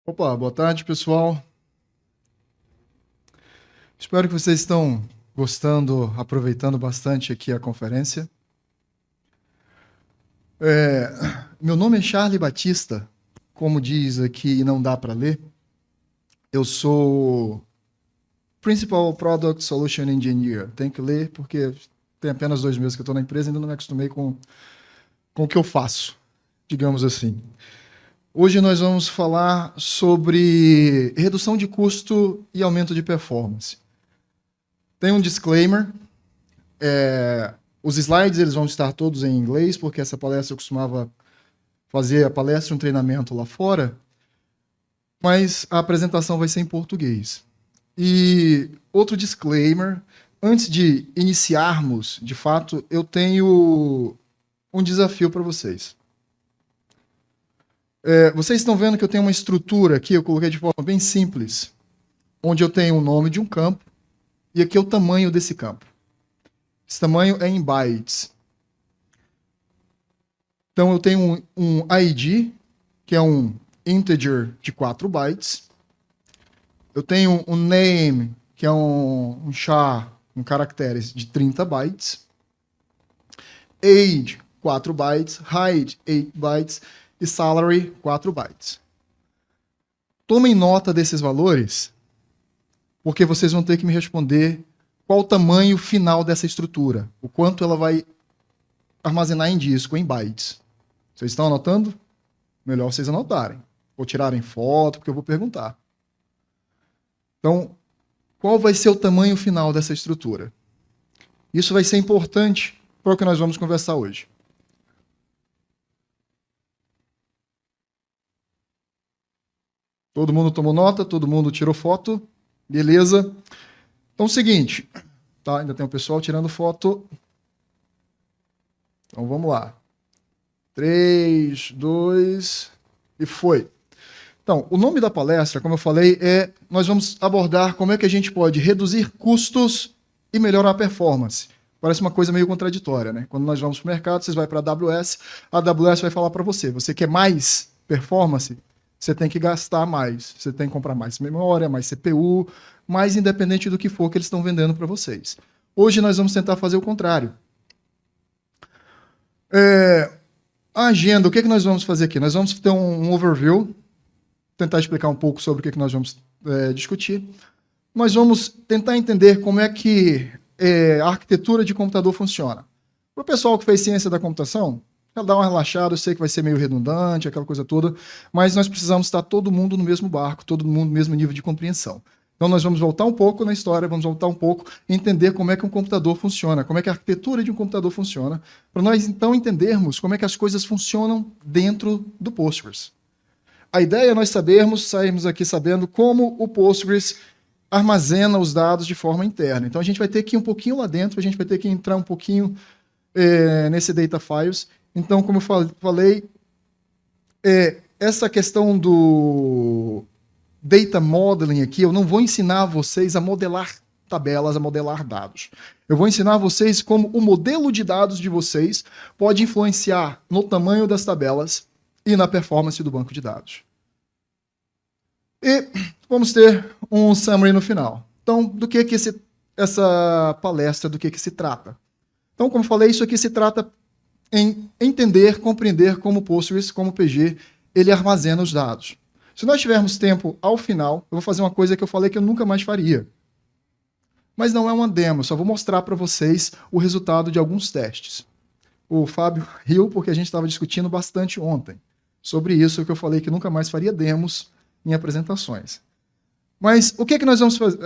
Opa, boa tarde, pessoal. Espero que vocês estão gostando, aproveitando bastante aqui a conferência. Meu nome é Charlie Batista, como diz aqui e não dá para ler. Eu sou Principal Product Solution Engineer. Tem que ler porque tem apenas 2 meses que eu estou na empresa e ainda não me acostumei com o que eu faço, digamos assim. Hoje nós vamos falar sobre redução de custo e aumento de performance. Tem um disclaimer. Os slides eles vão estar todos em inglês, porque essa palestra eu costumava fazer a palestra, um treinamento lá fora, mas a apresentação vai ser em português. E outro disclaimer, antes de iniciarmos, de fato, eu tenho um desafio para vocês. Vocês estão vendo que eu tenho uma estrutura aqui, eu coloquei de forma bem simples, onde eu tenho o nome de um campo, e aqui é o tamanho desse campo. Esse tamanho é em bytes. Então, eu tenho um ID, que é um integer de 4 bytes. Eu tenho um name, que é um char, com caracteres de 30 bytes. Age, 4 bytes. Height, 8 bytes. E salary, 4 bytes. Tomem nota desses valores, porque vocês vão ter que me responder qual o tamanho final dessa estrutura, o quanto ela vai armazenar em disco, em bytes. Vocês estão anotando? Melhor vocês anotarem. Ou tirarem foto, porque eu vou perguntar. Então, qual vai ser o tamanho final dessa estrutura? Isso vai ser importante para o que nós vamos conversar hoje. Todo mundo tomou nota? Todo mundo tirou foto? Beleza. Então, é o seguinte, tá? Ainda tem o pessoal tirando foto. Então, vamos lá. 3, 2, e foi. Então, o nome da palestra, como eu falei, nós vamos abordar como é que a gente pode reduzir custos e melhorar a performance. Parece uma coisa meio contraditória, né? Quando nós vamos para o mercado, vocês vão para a AWS vai falar para você quer mais performance? Você tem que gastar mais, você tem que comprar mais memória, mais CPU, mais independente do que for que eles estão vendendo para vocês. Hoje nós vamos tentar fazer o contrário. A agenda, o que nós vamos fazer aqui? Nós vamos ter um overview, tentar explicar um pouco sobre o que nós vamos discutir. Nós vamos tentar entender como é que a arquitetura de computador funciona. Para o pessoal que fez ciência da computação, dá uma relaxada, eu sei que vai ser meio redundante, aquela coisa toda, mas nós precisamos estar todo mundo no mesmo barco, todo mundo no mesmo nível de compreensão. Então nós vamos voltar um pouco na história, vamos voltar um pouco e entender como é que um computador funciona, como é que a arquitetura de um computador funciona, para nós então entendermos como é que as coisas funcionam dentro do Postgres. A ideia é nós sairmos aqui sabendo como o Postgres armazena os dados de forma interna. Então a gente vai ter que ir um pouquinho lá dentro, a gente vai ter que entrar um pouquinho nesse data files. Então, como eu falei, essa questão do data modeling aqui, eu não vou ensinar vocês a modelar tabelas, a modelar dados. Eu vou ensinar vocês como o modelo de dados de vocês pode influenciar no tamanho das tabelas e na performance do banco de dados. E vamos ter um summary no final. Então, do que essa palestra, do que se trata? Então, como eu falei, isso aqui se trata em entender, compreender como o Postgres, como o PG, ele armazena os dados. Se nós tivermos tempo ao final, eu vou fazer uma coisa que eu falei que eu nunca mais faria. Mas não é uma demo, só vou mostrar para vocês o resultado de alguns testes. O Fábio riu porque a gente estava discutindo bastante ontem sobre isso, que eu falei que nunca mais faria demos em apresentações. Mas o que nós vamos fazer?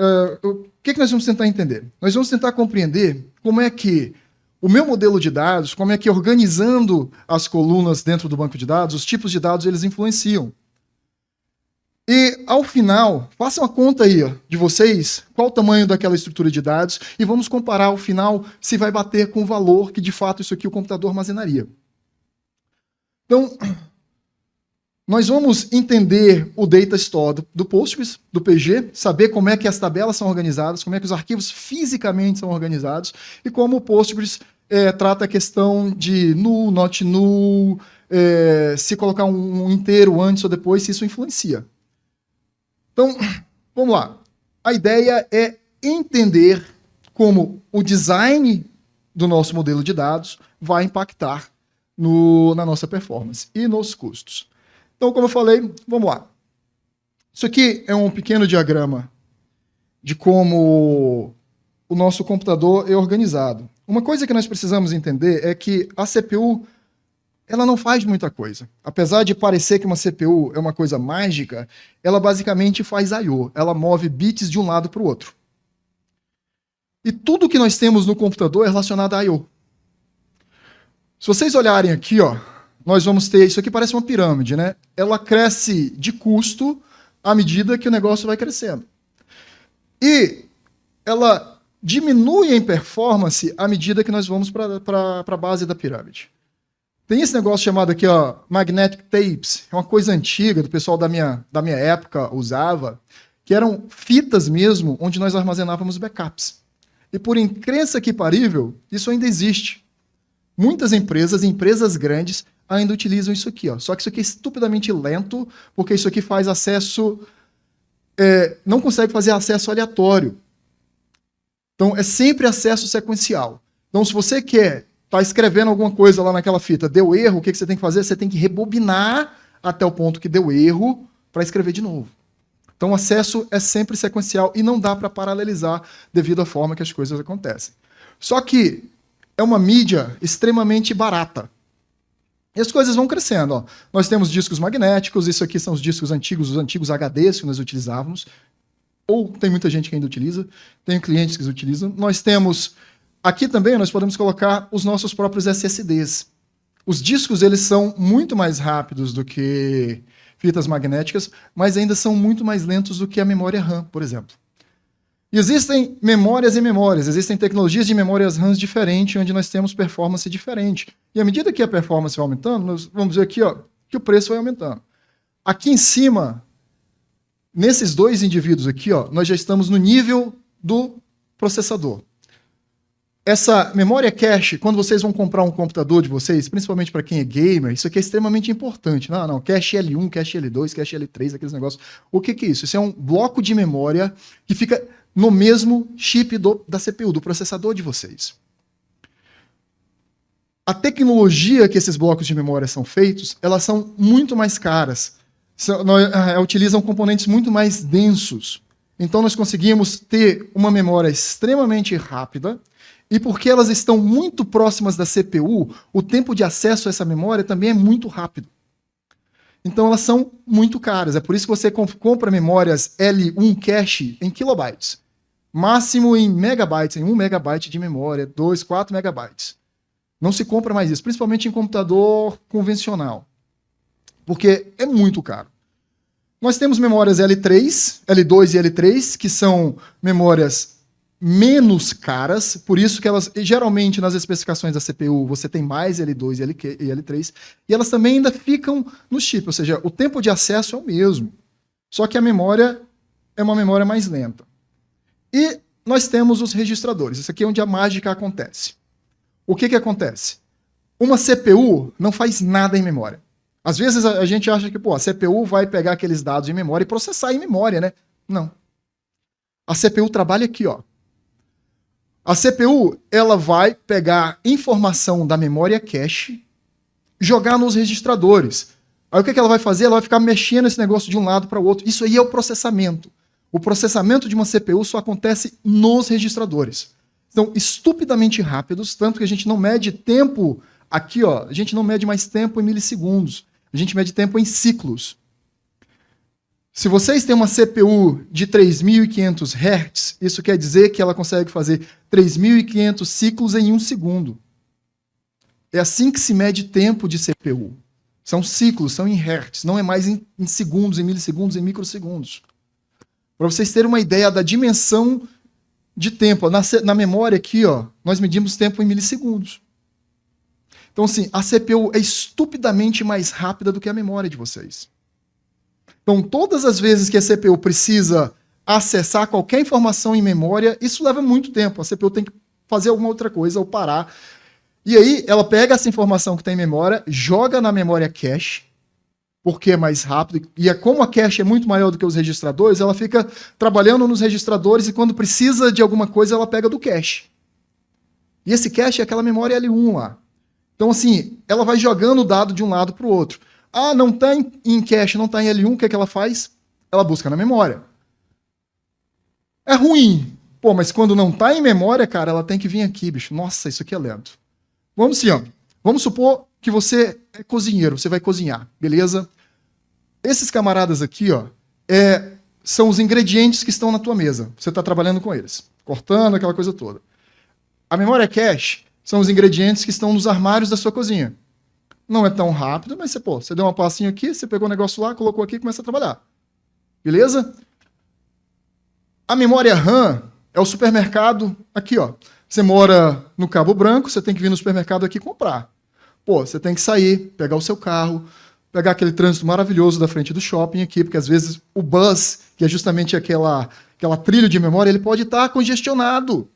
O que nós vamos tentar entender? Nós vamos tentar compreender como é que o meu modelo de dados, como é que organizando as colunas dentro do banco de dados, os tipos de dados eles influenciam. E, ao final, façam a conta aí de vocês, qual o tamanho daquela estrutura de dados, e vamos comparar ao final se vai bater com o valor que, de fato, isso aqui o computador armazenaria. Então, nós vamos entender o data store do Postgres, do PG, saber como é que as tabelas são organizadas, como é que os arquivos fisicamente são organizados, e como o Postgres trata a questão de null, not null, se colocar um inteiro antes ou depois, se isso influencia. Então, vamos lá. A ideia é entender como o design do nosso modelo de dados vai impactar na nossa performance e nos custos. Então, como eu falei, vamos lá. Isso aqui é um pequeno diagrama de como o nosso computador é organizado. Uma coisa que nós precisamos entender é que a CPU ela não faz muita coisa. Apesar de parecer que uma CPU é uma coisa mágica, ela basicamente faz I/O. Ela move bits de um lado para o outro. E tudo que nós temos no computador é relacionado a I/O. Se vocês olharem aqui, ó, nós vamos ter... Isso aqui parece uma pirâmide, né? Ela cresce de custo à medida que o negócio vai crescendo. E ela diminui em performance à medida que nós vamos para a base da pirâmide. Tem esse negócio chamado aqui, ó, magnetic tapes, é uma coisa antiga, do pessoal da minha época usava, que eram fitas mesmo, onde nós armazenávamos backups. E por incrível que parível, isso ainda existe. Muitas empresas grandes, ainda utilizam isso aqui, ó. Só que isso aqui é estupidamente lento, porque isso aqui faz acesso... não consegue fazer acesso aleatório. Então, é sempre acesso sequencial. Então, se você quer estar escrevendo alguma coisa lá naquela fita, deu erro, o que você tem que fazer? Você tem que rebobinar até o ponto que deu erro para escrever de novo. Então, o acesso é sempre sequencial e não dá para paralelizar devido à forma que as coisas acontecem. Só que é uma mídia extremamente barata. E as coisas vão crescendo. Ó. Nós temos discos magnéticos, isso aqui são os discos antigos, os antigos HDs que nós utilizávamos. Ou tem muita gente que ainda utiliza, tem clientes que utilizam. Nós temos, aqui também nós podemos colocar os nossos próprios SSDs. Os discos, eles são muito mais rápidos do que fitas magnéticas, mas ainda são muito mais lentos do que a memória RAM, por exemplo. E existem memórias e memórias, existem tecnologias de memórias RAM diferentes, onde nós temos performance diferente. E à medida que a performance vai aumentando, nós vamos ver aqui, ó, que o preço vai aumentando. Aqui em cima, nesses dois indivíduos aqui, ó, nós já estamos no nível do processador. Essa memória cache, quando vocês vão comprar um computador de vocês, principalmente para quem é gamer, isso aqui é extremamente importante. Não, cache L1, cache L2, cache L3, aqueles negócios. O que é isso? Isso é um bloco de memória que fica no mesmo chip da CPU, do processador de vocês. A tecnologia que esses blocos de memória são feitos, elas são muito mais caras. Utilizam componentes muito mais densos. Então nós conseguimos ter uma memória extremamente rápida, e porque elas estão muito próximas da CPU, o tempo de acesso a essa memória também é muito rápido. Então elas são muito caras. É por isso que você compra memórias L1 cache em kilobytes. Máximo em megabytes, em 1 megabyte de memória, 2, 4 megabytes. Não se compra mais isso, principalmente em computador convencional. Porque é muito caro. Nós temos memórias L3, L2 e L3, que são memórias menos caras, por isso que elas, geralmente nas especificações da CPU, você tem mais L2 e L3, e elas também ainda ficam no chip, ou seja, o tempo de acesso é o mesmo, só que a memória é uma memória mais lenta. E nós temos os registradores, isso aqui é onde a mágica acontece. O que acontece? Uma CPU não faz nada em memória. Às vezes a gente acha que a CPU vai pegar aqueles dados em memória e processar em memória, né? Não. A CPU trabalha aqui, ó. A CPU, ela vai pegar informação da memória cache, jogar nos registradores. Aí o que ela vai fazer? Ela vai ficar mexendo esse negócio de um lado para o outro. Isso aí é o processamento. O processamento de uma CPU só acontece nos registradores. São estupidamente rápidos, tanto que a gente não mede tempo aqui, ó, a gente não mede mais tempo em milissegundos. A gente mede tempo em ciclos. Se vocês têm uma CPU de 3.500 Hz, isso quer dizer que ela consegue fazer 3.500 ciclos em 1 segundo. É assim que se mede tempo de CPU. São ciclos, são em Hz, não é mais em segundos, em milissegundos, em microsegundos. Para vocês terem uma ideia da dimensão de tempo, na memória aqui, ó, nós medimos tempo em milissegundos. Então, assim, a CPU é estupidamente mais rápida do que a memória de vocês. Então, todas as vezes que a CPU precisa acessar qualquer informação em memória, isso leva muito tempo. A CPU tem que fazer alguma outra coisa ou parar. E aí, ela pega essa informação que está em memória, joga na memória cache, porque é mais rápido, e como a cache é muito maior do que os registradores, ela fica trabalhando nos registradores e quando precisa de alguma coisa, ela pega do cache. E esse cache é aquela memória L1 lá. Então, assim, ela vai jogando o dado de um lado para o outro. Ah, não está em cache, não está em L1, o que é que ela faz? Ela busca na memória. É ruim. Pô, mas quando não está em memória, cara, ela tem que vir aqui, bicho. Nossa, isso aqui é lento. Vamos assim, ó. Vamos supor que você é cozinheiro, você vai cozinhar, beleza? Esses camaradas aqui, ó, são os ingredientes que estão na tua mesa. Você está trabalhando com eles, cortando, aquela coisa toda. A memória cache são os ingredientes que estão nos armários da sua cozinha. Não é tão rápido, mas você deu uma passinha aqui, você pegou o negócio lá, colocou aqui e começa a trabalhar. Beleza? A memória RAM é o supermercado aqui, ó. Você mora no Cabo Branco, você tem que vir no supermercado aqui comprar. Pô, você tem que sair, pegar o seu carro, pegar aquele trânsito maravilhoso da frente do shopping aqui, porque às vezes o bus, que é justamente aquela trilha de memória, ele pode estar congestionado.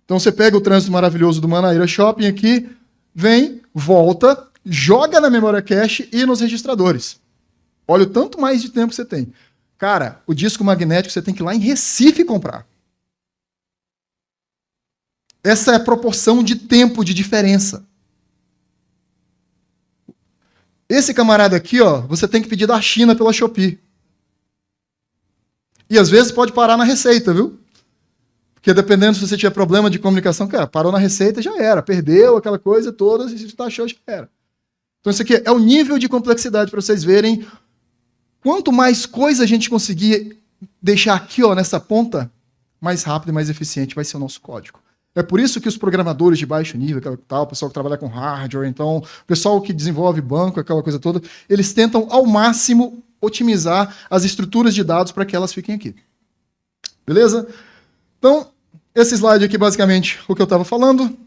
Então você pega o trânsito maravilhoso do Manaíra Shopping aqui, vem, volta, joga na memória cache e nos registradores. Olha o tanto mais de tempo que você tem. Cara, o disco magnético você tem que ir lá em Recife comprar. Essa é a proporção de tempo de diferença. Esse camarada aqui, ó, você tem que pedir da China pela Shopee. E às vezes pode parar na receita, viu? Porque dependendo se você tiver problema de comunicação, cara, parou na receita, já era. Perdeu aquela coisa toda, se taxou, já era. Então isso aqui é o nível de complexidade para vocês verem. Quanto mais coisa a gente conseguir deixar aqui, ó, nessa ponta, mais rápido e mais eficiente vai ser o nosso código. É por isso que os programadores de baixo nível, o pessoal que trabalha com hardware, então, o pessoal que desenvolve banco, aquela coisa toda, eles tentam ao máximo otimizar as estruturas de dados para que elas fiquem aqui. Beleza? Então, esse slide aqui, basicamente, o que eu estava falando.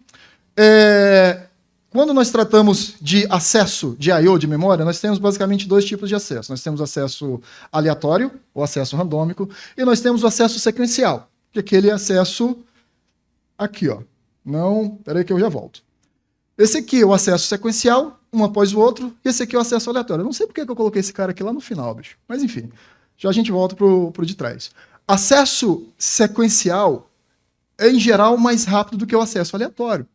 Quando nós tratamos de acesso de I/O, de memória, nós temos basicamente dois tipos de acesso. Nós temos o acesso aleatório, ou acesso randômico, e nós temos o acesso sequencial, que é aquele acesso aqui, ó. Não, peraí que eu já volto. Esse aqui é o acesso sequencial, um após o outro, e esse aqui é o acesso aleatório. Eu não sei por que eu coloquei esse cara aqui lá no final, bicho. Mas enfim, já a gente volta pro de trás. Acesso sequencial é, em geral, mais rápido do que o acesso aleatório.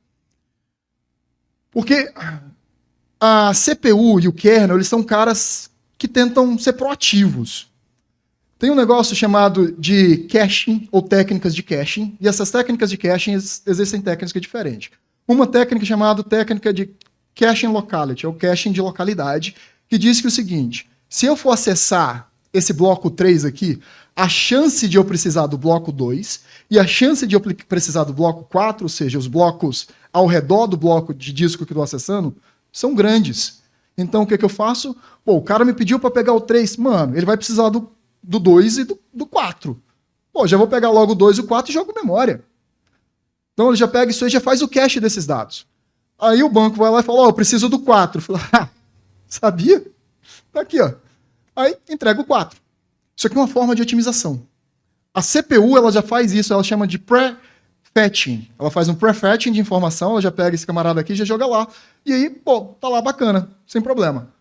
Porque a CPU e o kernel, eles são caras que tentam ser proativos. Tem um negócio chamado de caching, ou técnicas de caching, e essas técnicas de caching existem técnicas diferentes. Uma técnica chamada técnica de caching locality, ou caching de localidade, que diz que o seguinte, se eu for acessar esse bloco 3 aqui, a chance de eu precisar do bloco 2 e a chance de eu precisar do bloco 4, ou seja, os blocos ao redor do bloco de disco que eu estou acessando, são grandes. Então, o que eu faço? Pô, o cara me pediu para pegar o 3. Mano, ele vai precisar do 2 e do 4. Pô, já vou pegar logo o 2 e o 4 e jogo memória. Então, ele já pega isso aí e já faz o cache desses dados. Aí o banco vai lá e fala, eu preciso do 4. Eu falo, sabia? Tá aqui, ó. Aí, entrega o 4. Isso aqui é uma forma de otimização. A CPU, ela já faz isso, ela chama de prefetching. Ela faz um prefetching de informação, ela já pega esse camarada aqui e já joga lá. E aí, pô, tá lá bacana, sem problema.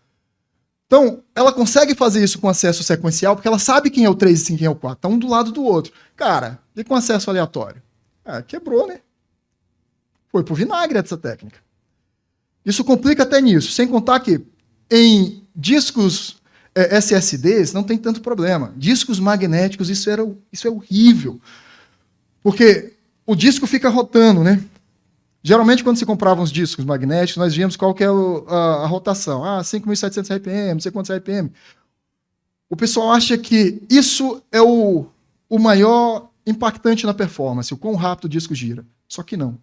Então, ela consegue fazer isso com acesso sequencial, porque ela sabe quem é o 3 e quem é o 4. Tá um do lado do outro. Cara, e com acesso aleatório? Quebrou, né? Foi pro vinagre essa técnica. Isso complica até nisso. Sem contar que em discos SSDs não tem tanto problema. Discos magnéticos, isso é horrível. Porque o disco fica rotando, né? Geralmente, quando se comprava uns discos magnéticos, nós víamos qual que é a rotação. 5.700 RPM, não sei quantos RPM. O pessoal acha que isso é o maior impactante na performance, o quão rápido o disco gira. Só que não.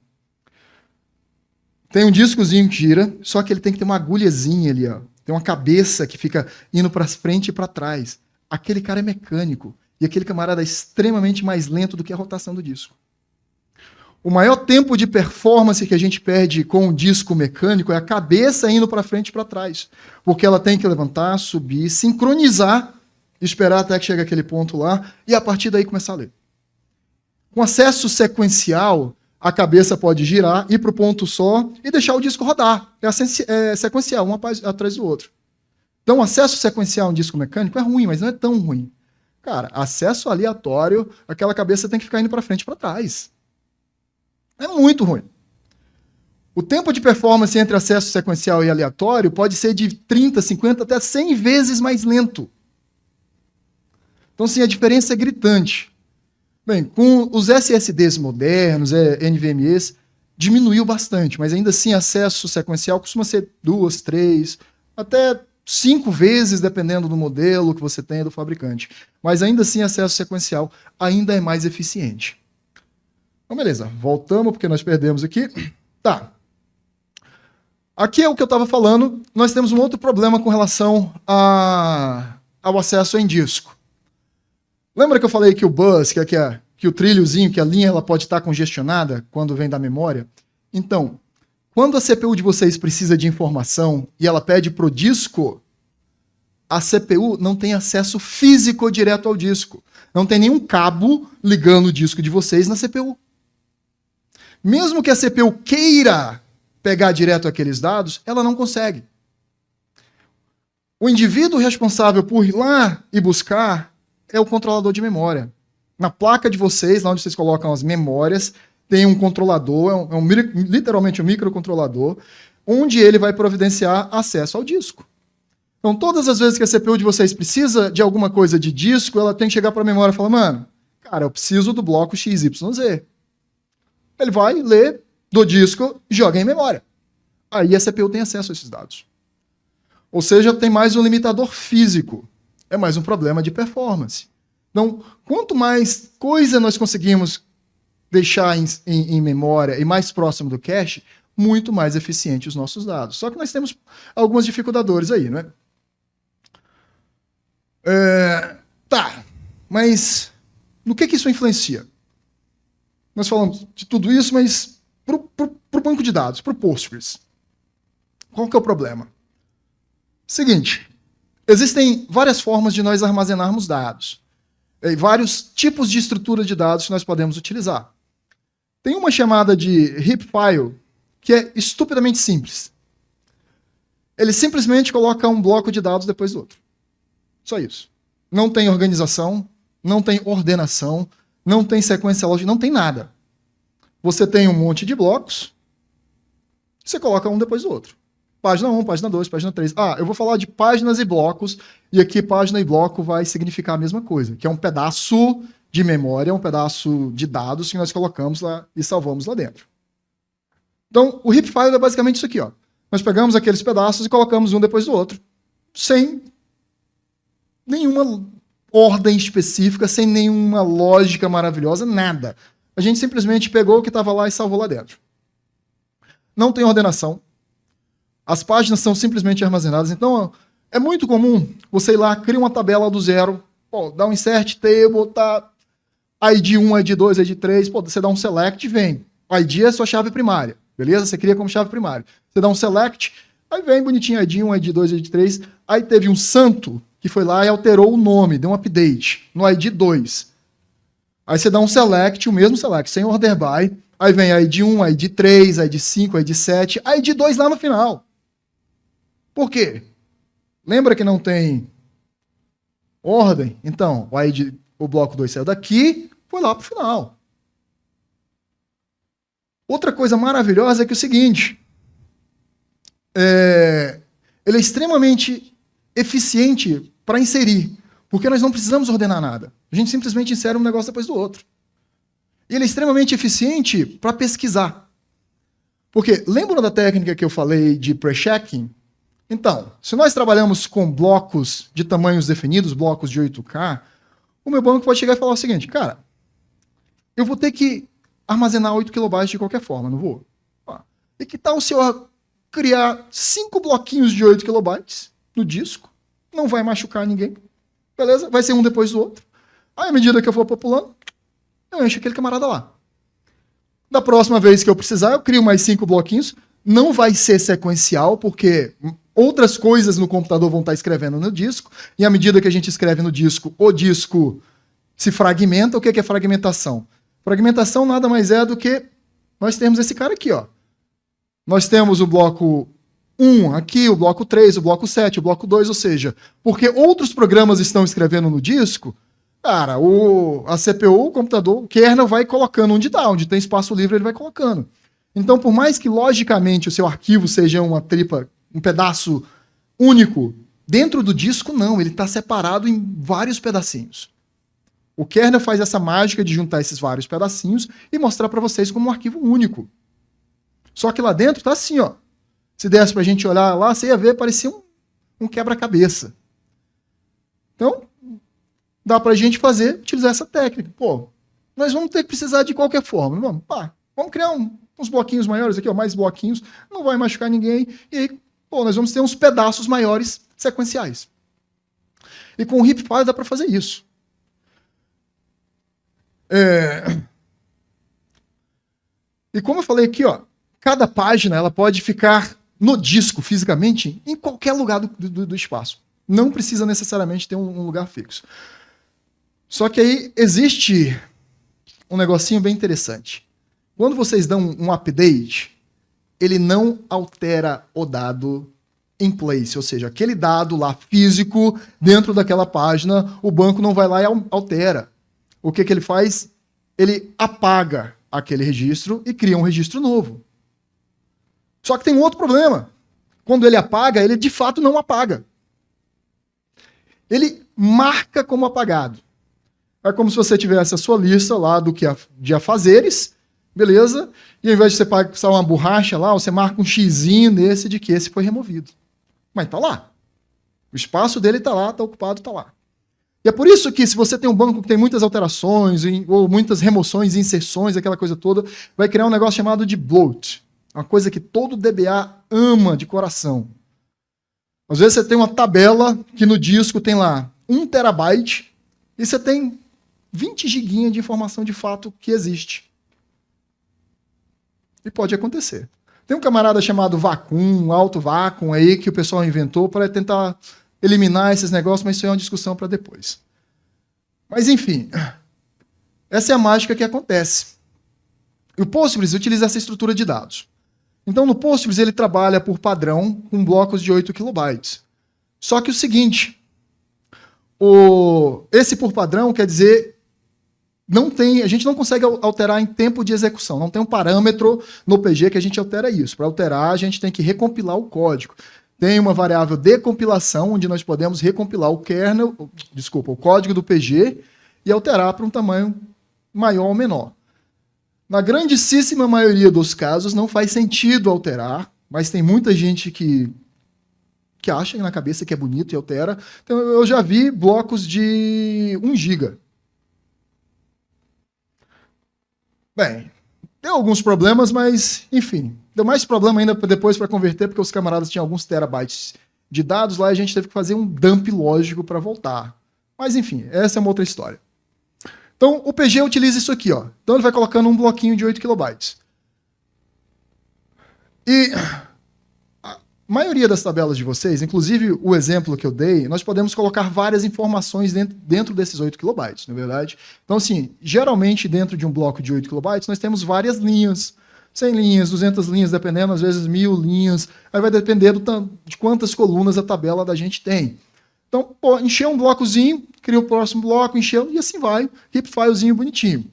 Tem um discozinho que gira, só que ele tem que ter uma agulhazinha ali, ó. Tem uma cabeça que fica indo para frente e para trás. Aquele cara é mecânico. E aquele camarada é extremamente mais lento do que a rotação do disco. O maior tempo de performance que a gente perde com o disco mecânico é a cabeça indo para frente e para trás. Porque ela tem que levantar, subir, sincronizar, esperar até que chegue aquele ponto lá, e a partir daí começar a ler. Com acesso sequencial, a cabeça pode girar, ir para o ponto só e deixar o disco rodar. É sequencial, um atrás do outro. Então, acesso sequencial a um disco mecânico é ruim, mas não é tão ruim. Cara, acesso aleatório, aquela cabeça tem que ficar indo para frente e para trás. É muito ruim. O tempo de performance entre acesso sequencial e aleatório pode ser de 30, 50, até 100 vezes mais lento. Então, sim, a diferença é gritante. Bem, com os SSDs modernos, NVMEs, diminuiu bastante, mas ainda assim, acesso sequencial costuma ser 2, 3, até 5 vezes, dependendo do modelo que você tem do fabricante. Mas ainda assim, acesso sequencial ainda é mais eficiente. Então, beleza, voltamos, porque nós perdemos aqui. Tá. Aqui é o que eu estava falando, nós temos um outro problema com relação ao acesso em disco. Lembra que eu falei que o bus, que o trilhozinho, que a linha ela pode estar congestionada quando vem da memória? Então, quando a CPU de vocês precisa de informação e ela pede para o disco, a CPU não tem acesso físico direto ao disco. Não tem nenhum cabo ligando o disco de vocês na CPU. Mesmo que a CPU queira pegar direto aqueles dados, ela não consegue. O indivíduo responsável por ir lá e buscar é o controlador de memória. Na placa de vocês, lá onde vocês colocam as memórias, tem um controlador, literalmente um microcontrolador, onde ele vai providenciar acesso ao disco. Então, todas as vezes que a CPU de vocês precisa de alguma coisa de disco, ela tem que chegar para a memória e falar, mano, cara, eu preciso do bloco XYZ. Ele vai ler do disco e joga em memória. Aí a CPU tem acesso a esses dados. Ou seja, tem mais um limitador físico. É mais um problema de performance. Então, quanto mais coisa nós conseguimos deixar em memória e mais próximo do cache, muito mais eficiente os nossos dados. Só que nós temos algumas dificultadores aí, né? Tá, mas no que isso influencia? Nós falamos de tudo isso, mas para o banco de dados, para o Postgres, qual que é o problema? Seguinte, existem várias formas de nós armazenarmos dados. E vários tipos de estrutura de dados que nós podemos utilizar. Tem uma chamada de heap file, que é estupidamente simples. Ele simplesmente coloca um bloco de dados depois do outro. Só isso. Não tem organização, não tem ordenação, não tem sequência lógica, não tem nada. Você tem um monte de blocos, você coloca um depois do outro. Página 1, página 2, página 3. Eu vou falar de páginas e blocos, e aqui página e bloco vai significar a mesma coisa, que é um pedaço de memória, um pedaço de dados que nós colocamos lá e salvamos lá dentro. Então, o heap file é basicamente isso aqui, ó. Nós pegamos aqueles pedaços e colocamos um depois do outro, sem nenhuma ordem específica, sem nenhuma lógica maravilhosa, nada. A gente simplesmente pegou o que estava lá e salvou lá dentro. Não tem ordenação. As páginas são simplesmente armazenadas. Então, é muito comum você ir lá, cria uma tabela do zero, dá um insert table, tá ID 1, ID 2, ID 3, você dá um select e vem. O ID é a sua chave primária, beleza? Você cria como chave primária. Você dá um select, aí vem bonitinho ID 1, ID 2, ID 3, aí teve um santo que foi lá e alterou o nome, deu um update no ID 2. Aí você dá um select, o mesmo select, sem order by, aí vem ID 1, ID 3, ID 5, ID 7, ID 2 lá no final. Por quê? Lembra que não tem ordem? Então, o bloco 2 saiu daqui, foi lá para o final. Outra coisa maravilhosa é que é o seguinte, ele é extremamente eficiente para inserir, porque nós não precisamos ordenar nada. A gente simplesmente insere um negócio depois do outro. E ele é extremamente eficiente para pesquisar. Porque, lembra da técnica que eu falei de pre-checking? Então, se nós trabalhamos com blocos de tamanhos definidos, blocos de 8K, o meu banco pode chegar e falar o seguinte, cara, eu vou ter que armazenar 8 KB de qualquer forma, não vou? E que tal se eu criar 5 bloquinhos de 8 KB no disco? Não vai machucar ninguém. Beleza? Vai ser um depois do outro. Aí, à medida que eu for populando, eu encho aquele camarada lá. Da próxima vez que eu precisar, eu crio mais 5 bloquinhos. Não vai ser sequencial, porque outras coisas no computador vão estar escrevendo no disco, e à medida que a gente escreve no disco, o disco se fragmenta. O que é fragmentação? Fragmentação nada mais é do que nós temos esse cara aqui, ó. Nós temos o bloco 1 aqui, o bloco 3, o bloco 7, o bloco 2, ou seja, porque outros programas estão escrevendo no disco, cara, a CPU, o computador, o kernel vai colocando onde dá, onde tem espaço livre ele vai colocando. Então, por mais que logicamente o seu arquivo seja uma tripa, um pedaço único, dentro do disco não, ele está separado em vários pedacinhos. O kernel faz essa mágica de juntar esses vários pedacinhos e mostrar para vocês como um arquivo único. Só que lá dentro está assim, ó. Se desse para a gente olhar lá, você ia ver, parecia um quebra-cabeça. Então, dá para a gente utilizar essa técnica. Pô, nós vamos ter que precisar de qualquer forma. Vamos criar uns bloquinhos maiores aqui, ó, mais bloquinhos, não vai machucar ninguém. E aí, nós vamos ter uns pedaços maiores sequenciais. E com o HipFile dá para fazer isso. E como eu falei aqui, ó, cada página ela pode ficar no disco, fisicamente, em qualquer lugar do espaço. Não precisa necessariamente ter um lugar fixo. Só que aí existe um negocinho bem interessante. Quando vocês dão um update, ele não altera o dado in place, ou seja, aquele dado lá físico dentro daquela página, o banco não vai lá e altera. O que ele faz? Ele apaga aquele registro e cria um registro novo. Só que tem um outro problema. Quando ele apaga, ele de fato não apaga. Ele marca como apagado. É como se você tivesse a sua lista lá de afazeres, beleza? E ao invés de você passar uma borracha lá, você marca um xizinho nesse de que esse foi removido. Mas tá lá. O espaço dele tá lá, tá ocupado, tá lá. E é por isso que se você tem um banco que tem muitas alterações, ou muitas remoções, inserções, aquela coisa toda, vai criar um negócio chamado de bloat. Uma coisa que todo DBA ama de coração. Às vezes você tem uma tabela que no disco tem lá 1 terabyte e você tem 20 giguinhas de informação de fato que existe. E pode acontecer. Tem um camarada chamado Vacuum, Alto Vacuum aí, que o pessoal inventou para tentar eliminar esses negócios, mas isso é uma discussão para depois. Mas enfim, essa é a mágica que acontece. E o Postgres utiliza essa estrutura de dados. Então, no Postgres, ele trabalha por padrão com blocos de 8 kilobytes. Só que o seguinte, esse por padrão quer dizer, a gente não consegue alterar em tempo de execução, não tem um parâmetro no PG que a gente altera isso. Para alterar, a gente tem que recompilar o código. Tem uma variável de compilação, onde nós podemos recompilar o código do PG e alterar para um tamanho maior ou menor. Na grandíssima maioria dos casos, não faz sentido alterar, mas tem muita gente que acha na cabeça que é bonito e altera. Então, eu já vi blocos de 1 GB. Bem, tem alguns problemas, mas, enfim, deu mais problema ainda depois para converter, porque os camaradas tinham alguns terabytes de dados lá e a gente teve que fazer um dump lógico para voltar. Mas, enfim, essa é uma outra história. Então, o PG utiliza isso aqui, ó. Então, ele vai colocando um bloquinho de 8 kilobytes. E a maioria das tabelas de vocês, inclusive o exemplo que eu dei, nós podemos colocar várias informações dentro desses 8 kilobytes, não é verdade? Então, assim, geralmente, dentro de um bloco de 8 kilobytes, nós temos várias linhas. 100 linhas, 200 linhas, dependendo, às vezes 1000 linhas. Aí vai depender de quantas colunas a tabela da gente tem. Então, encheu um blocozinho, cria o próximo bloco, encheu, e assim vai, HipFilezinho bonitinho.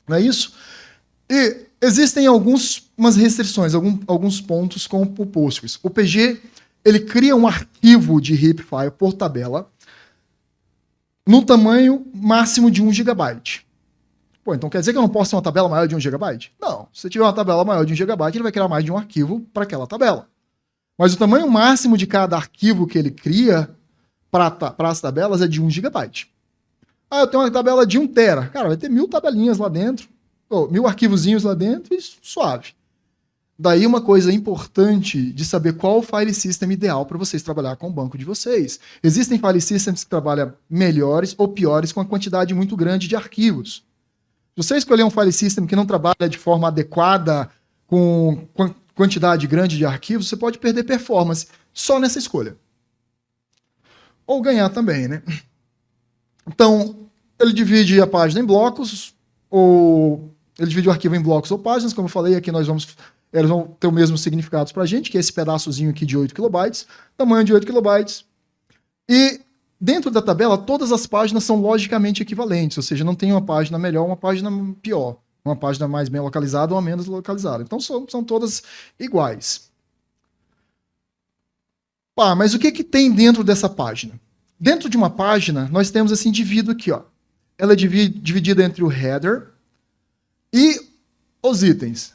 Não é isso? E existem umas restrições, alguns pontos com o Postgres. O PG, ele cria um arquivo de HipFile por tabela no tamanho máximo de 1 GB. Então quer dizer que eu não posso ter uma tabela maior de 1 GB? Não. Se você tiver uma tabela maior de 1 GB, ele vai criar mais de um arquivo para aquela tabela. Mas o tamanho máximo de cada arquivo que ele cria para as tabelas é de 1 GB. Eu tenho uma tabela de 1 tera. Cara, vai ter 1000 tabelinhas lá dentro, 1000 arquivozinhos lá dentro e suave. Daí uma coisa importante de saber qual o file system ideal para vocês trabalhar com o banco de vocês. Existem file systems que trabalham melhores ou piores com a quantidade muito grande de arquivos. Se você escolher um file system que não trabalha de forma adequada com quantidade grande de arquivos, você pode perder performance só nessa escolha. Ou ganhar também, né? Então, ele divide a página em blocos, ou Ele divide o arquivo em blocos ou páginas, como eu falei, aqui eles vão ter o mesmo significado para a gente, que é esse pedaçozinho aqui de 8 kilobytes, tamanho de 8 kilobytes. E dentro da tabela, todas as páginas são logicamente equivalentes, ou seja, não tem uma página melhor ou uma página pior, uma página mais bem localizada ou menos localizada. Então são todas iguais. Mas o que tem dentro dessa página? Dentro de uma página, nós temos esse indivíduo aqui, ó. Ela é dividida entre o header e os itens.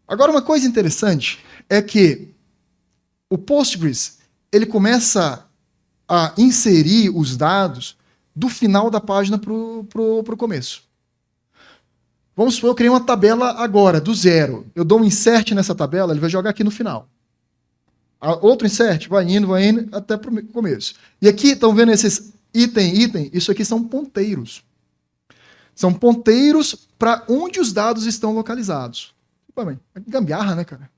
Agora, uma coisa interessante é que o Postgres, ele começa a inserir os dados do final da página para o começo. Vamos supor, eu criei uma tabela agora, do zero. Eu dou um insert nessa tabela, ele vai jogar aqui no final. Outro insert, vai indo, até para o começo. E aqui, estão vendo esses item? Isso aqui são ponteiros. São ponteiros para onde os dados estão localizados. Gambiarra, né, cara?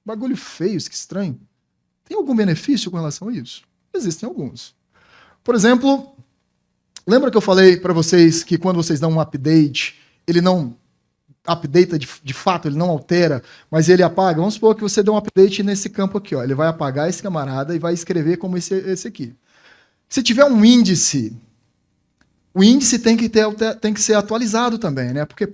Bagulho feio, que estranho. Tem algum benefício com relação a isso? Existem alguns. Por exemplo, lembra que eu falei para vocês que quando vocês dão um update, ele não updata de fato, ele não altera, mas ele apaga. Vamos supor que você dê um update nesse campo aqui, ó. Ele vai apagar esse camarada e vai escrever como esse aqui. Se tiver um índice, o índice tem que ser atualizado também, né? Porque,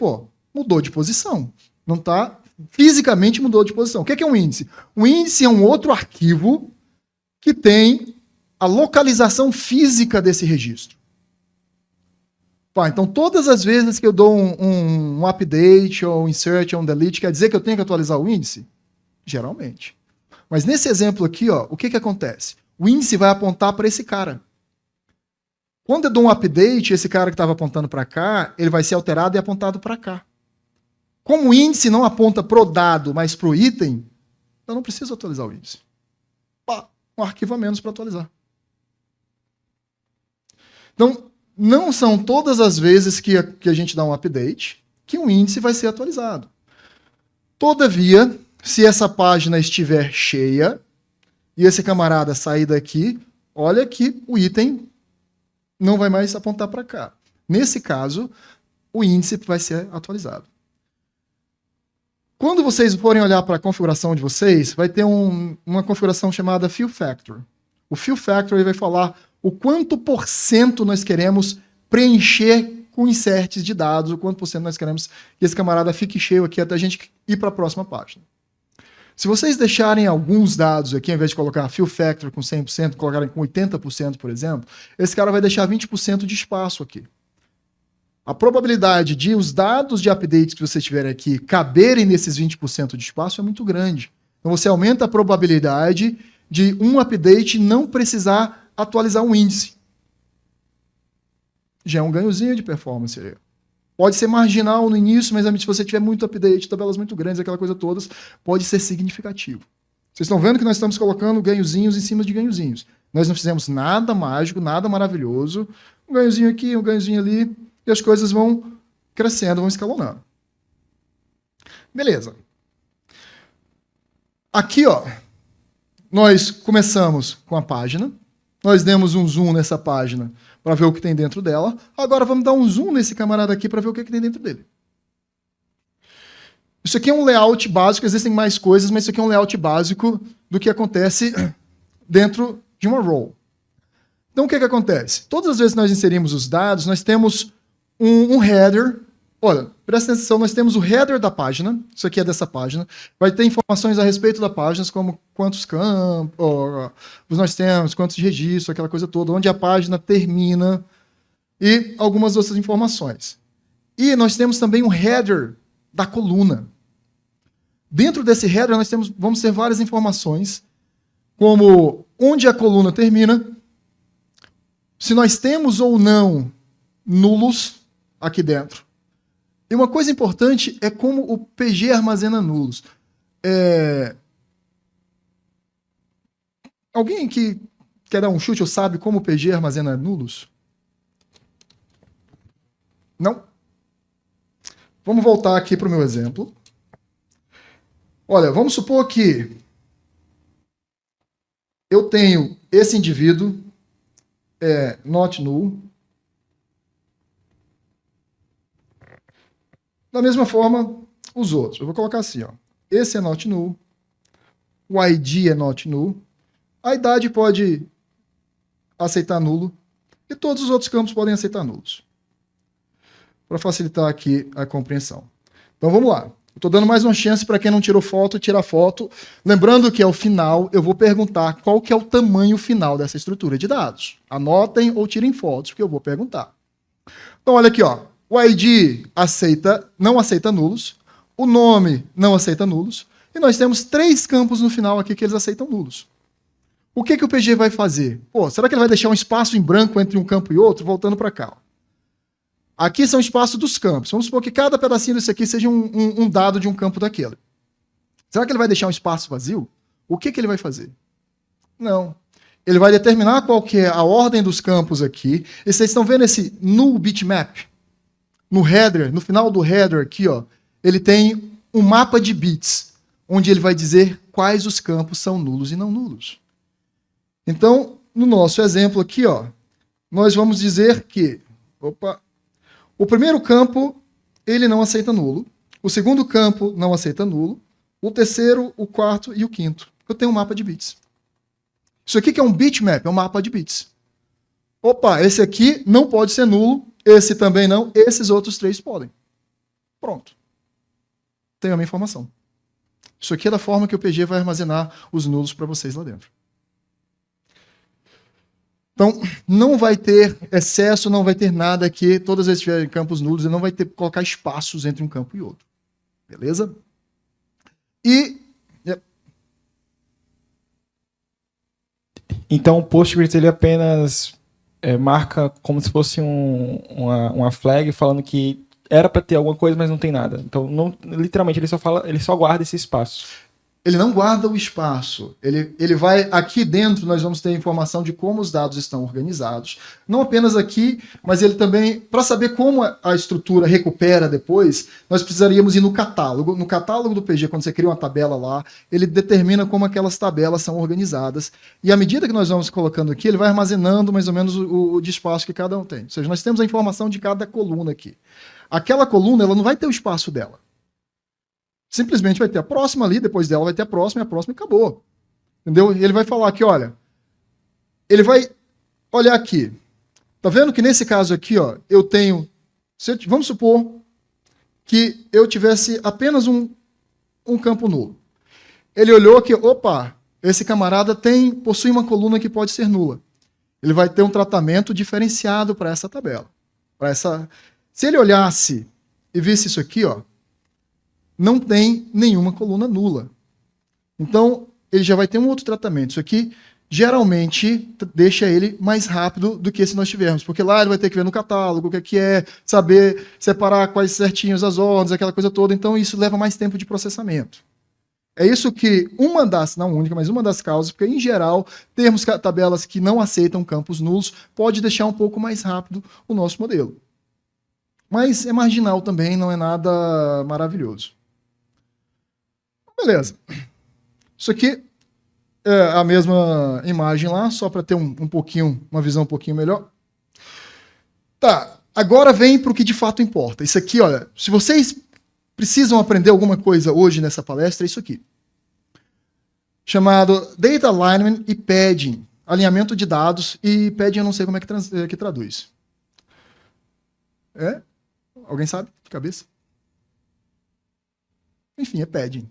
mudou de posição. Não tá... Fisicamente mudou de posição. O que é um índice? O índice é um outro arquivo que tem a localização física desse registro. Então, todas as vezes que eu dou um update, ou um insert, ou um delete, quer dizer que eu tenho que atualizar o índice? Geralmente. Mas nesse exemplo aqui, ó, o que acontece? O índice vai apontar para esse cara. Quando eu dou um update, esse cara que estava apontando para cá, ele vai ser alterado e apontado para cá. Como o índice não aponta para o dado, mas para o item, eu não preciso atualizar o índice. Um arquivo a menos para atualizar. Então, não são todas as vezes que a gente dá um update que um índice vai ser atualizado. Todavia, se essa página estiver cheia e esse camarada sair daqui, olha que o item não vai mais apontar para cá. Nesse caso, o índice vai ser atualizado. Quando vocês forem olhar para a configuração de vocês, vai ter uma configuração chamada Fill Factor. O Fill Factor ele vai falar o quanto por cento nós queremos preencher com inserts de dados, o quanto por cento nós queremos que esse camarada fique cheio aqui até a gente ir para a próxima página. Se vocês deixarem alguns dados aqui, ao invés de colocar Fill Factor com 100%, colocarem com 80%, por exemplo, esse cara vai deixar 20% de espaço aqui. A probabilidade de os dados de updates que você tiver aqui caberem nesses 20% de espaço é muito grande. Então você aumenta a probabilidade de um update não precisar atualizar um índice. Já é um ganhozinho de performance. Pode ser marginal no início, mas se você tiver muito update, tabelas muito grandes, aquela coisa toda, pode ser significativo. Vocês estão vendo que nós estamos colocando ganhozinhos em cima de ganhozinhos. Nós não fizemos nada mágico, nada maravilhoso. Um ganhozinho aqui, um ganhozinho ali, e as coisas vão crescendo, vão escalonando. Beleza. Aqui, ó, nós começamos com a página. Nós demos um zoom nessa página para ver o que tem dentro dela. Agora vamos dar um zoom nesse camarada aqui para ver o que tem dentro dele. Isso aqui é um layout básico, existem mais coisas, mas isso aqui é um layout básico do que acontece dentro de uma row. Então o que acontece? Todas as vezes que nós inserimos os dados, nós temos um header. Olha, presta atenção, nós temos o header da página, isso aqui é dessa página, vai ter informações a respeito da página, como quantos campos nós temos, quantos registros, aquela coisa toda, onde a página termina e algumas outras informações. E nós temos também um header da coluna. Dentro desse header nós vamos ter várias informações, como onde a coluna termina, se nós temos ou não nulos aqui dentro. E uma coisa importante é como o PG armazena nulos. Alguém aqui quer dar um chute ou sabe como o PG armazena nulos? Não? Vamos voltar aqui para o meu exemplo. Olha, vamos supor que eu tenho esse indivíduo, not null, Da mesma forma, os outros. Eu vou colocar assim, ó. Esse é not null, o ID é not null, a idade pode aceitar nulo, e todos os outros campos podem aceitar nulos. Para facilitar aqui a compreensão. Então vamos lá. Estou dando mais uma chance para quem não tirou foto, tirar foto. Lembrando que ao final eu vou perguntar qual que é o tamanho final dessa estrutura de dados. Anotem ou tirem fotos, porque eu vou perguntar. Então olha aqui, ó. O ID não aceita nulos, o nome não aceita nulos, e nós temos 3 campos no final aqui que eles aceitam nulos. O que o PG vai fazer? Pô, será que ele vai deixar um espaço em branco entre um campo e outro? Voltando para cá. Aqui são espaços dos campos. Vamos supor que cada pedacinho desse aqui seja um dado de um campo daquele. Será que ele vai deixar um espaço vazio? O que ele vai fazer? Não. Ele vai determinar qual que é a ordem dos campos aqui. E vocês estão vendo esse null bitmap? No header, no final do header aqui, ó, ele tem um mapa de bits, onde ele vai dizer quais os campos são nulos e não nulos. Então, no nosso exemplo aqui, ó, nós vamos dizer que... o primeiro campo, ele não aceita nulo. O segundo campo não aceita nulo. O terceiro, o quarto e o quinto. Eu tenho um mapa de bits. Isso aqui que é um bitmap, é um mapa de bits. Opa, esse aqui não pode ser nulo, esse também não, esses outros 3 podem. Pronto. Tenho a minha informação. Isso aqui é da forma que o PG vai armazenar os nulos para vocês lá dentro. Então, não vai ter excesso, não vai ter nada aqui. Todas as vezes que tiverem campos nulos, ele não vai ter que colocar espaços entre um campo e outro. Beleza? Então, o Postgres ele apenas marca como se fosse uma flag falando que era para ter alguma coisa, mas não tem nada. Então, literalmente, ele só guarda esse espaço. Ele não guarda o espaço. Ele vai... Aqui dentro nós vamos ter informação de como os dados estão organizados. Não apenas aqui, mas ele também... Para saber como a estrutura recupera depois, nós precisaríamos ir no catálogo. No catálogo do PG, quando você cria uma tabela lá, ele determina como aquelas tabelas são organizadas. E à medida que nós vamos colocando aqui, ele vai armazenando mais ou menos o de espaço que cada um tem. Ou seja, nós temos a informação de cada coluna aqui. Aquela coluna, ela não vai ter o espaço dela. Simplesmente vai ter a próxima ali, depois dela vai ter a próxima e acabou. Entendeu? E ele vai falar aqui, olha, ele vai olhar aqui. Tá vendo que nesse caso aqui, ó, eu tenho, vamos supor que eu tivesse apenas um campo nulo. Ele olhou que, opa, esse camarada possui uma coluna que pode ser nula. Ele vai ter um tratamento diferenciado para essa tabela. Se ele olhasse e visse isso aqui, ó, não tem nenhuma coluna nula. Então, ele já vai ter um outro tratamento. Isso aqui, geralmente, deixa ele mais rápido do que se nós tivermos. Porque lá ele vai ter que ver no catálogo o que é, saber separar quais certinhos as ordens, aquela coisa toda. Então, isso leva mais tempo de processamento. É isso que não única, mas uma das causas, porque, em geral, termos tabelas que não aceitam campos nulos pode deixar um pouco mais rápido o nosso modelo. Mas é marginal também, não é nada maravilhoso. Beleza. Isso aqui é a mesma imagem lá, só para ter uma visão um pouquinho melhor. Tá, agora vem para o que de fato importa. Isso aqui, olha, se vocês precisam aprender alguma coisa hoje nessa palestra, é isso aqui. Chamado Data Alignment e Padding. Alinhamento de dados e Padding eu não sei como é que traduz. É? Alguém sabe de cabeça? Enfim, é Padding.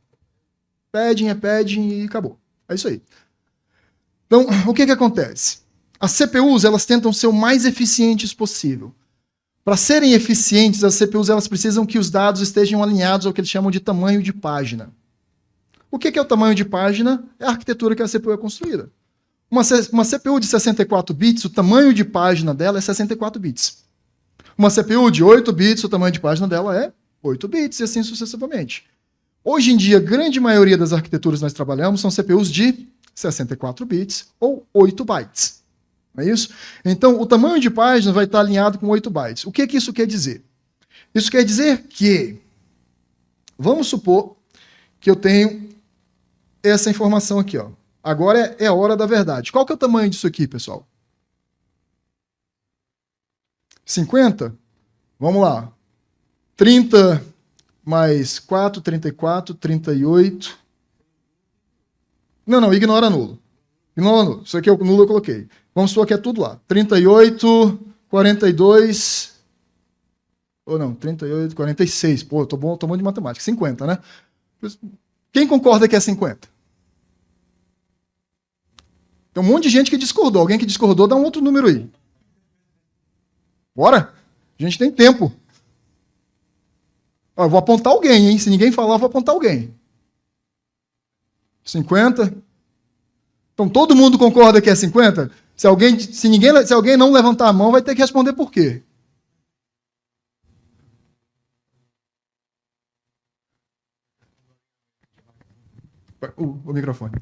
Padding e acabou. É isso aí. Então, o que acontece? As CPUs, elas tentam ser o mais eficientes possível. Para serem eficientes, as CPUs elas precisam que os dados estejam alinhados ao que eles chamam de tamanho de página. O que é o tamanho de página? É a arquitetura que a CPU é construída. Uma CPU de 64 bits, o tamanho de página dela é 64 bits. Uma CPU de 8 bits, o tamanho de página dela é 8 bits, e assim sucessivamente. Hoje em dia, a grande maioria das arquiteturas que nós trabalhamos são CPUs de 64 bits ou 8 bytes. Não é isso? Então, o tamanho de página vai estar alinhado com 8 bytes. O que isso quer dizer? Isso quer dizer que, vamos supor que eu tenho essa informação aqui. Ó. Agora é a hora da verdade. Qual que é o tamanho disso aqui, pessoal? 50? Vamos lá. 30 mais 4, 34, 38. Não, ignora nulo. Ignora nulo. Isso aqui é o nulo eu coloquei. Vamos supor que é tudo lá. 38, 42... Ou não, 38, 46. Pô, tô bom de matemática. 50, né? Quem concorda que é 50? Tem um monte de gente que discordou. Alguém que discordou, dá um outro número aí. Bora? A gente tem tempo. Ó, eu vou apontar alguém, hein? Se ninguém falar, eu vou apontar alguém. 50? Então todo mundo concorda que é 50? Se alguém não levantar a mão, vai ter que responder por quê. O microfone.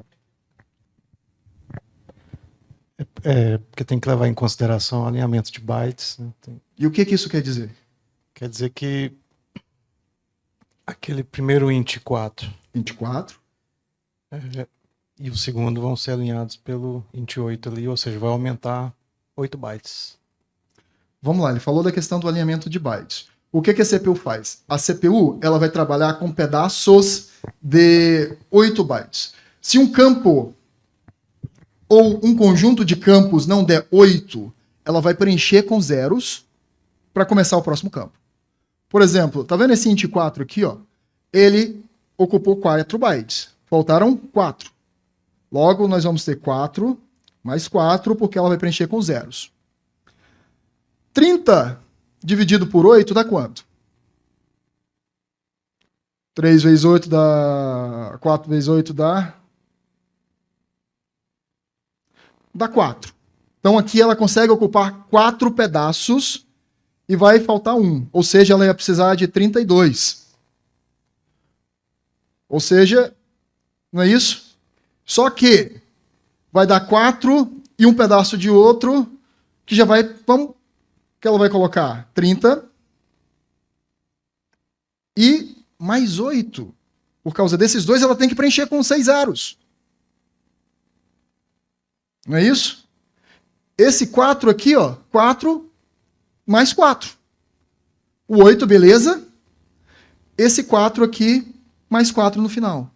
Porque tem que levar em consideração o alinhamento de bytes. Né? E o que isso quer dizer? Quer dizer que aquele primeiro int 4 e o segundo vão ser alinhados pelo int 8 ali, ou seja, vai aumentar 8 bytes. Vamos lá, ele falou da questão do alinhamento de bytes. O que a CPU faz? A CPU ela vai trabalhar com pedaços de 8 bytes. Se um campo ou um conjunto de campos não der 8, ela vai preencher com zeros para começar o próximo campo. Por exemplo, tá vendo esse int 4 aqui? Ó? Ele ocupou 4 bytes. Faltaram 4. Logo, nós vamos ter 4 mais 4, porque ela vai preencher com zeros. 30 dividido por 8 dá quanto? 3 vezes 8 dá... 4 vezes 8 dá 4. Então aqui ela consegue ocupar 4 pedaços e vai faltar 1. Ou seja, ela ia precisar de 32. Ou seja, não é isso? Só que vai dar 4 e um pedaço de outro que já vai... que ela vai colocar 30 e mais 8. Por causa desses dois, ela tem que preencher com 6 zeros. Não é isso? Esse 4 aqui, ó, 4 mais 4. O 8, beleza? Esse 4 aqui, mais 4 no final.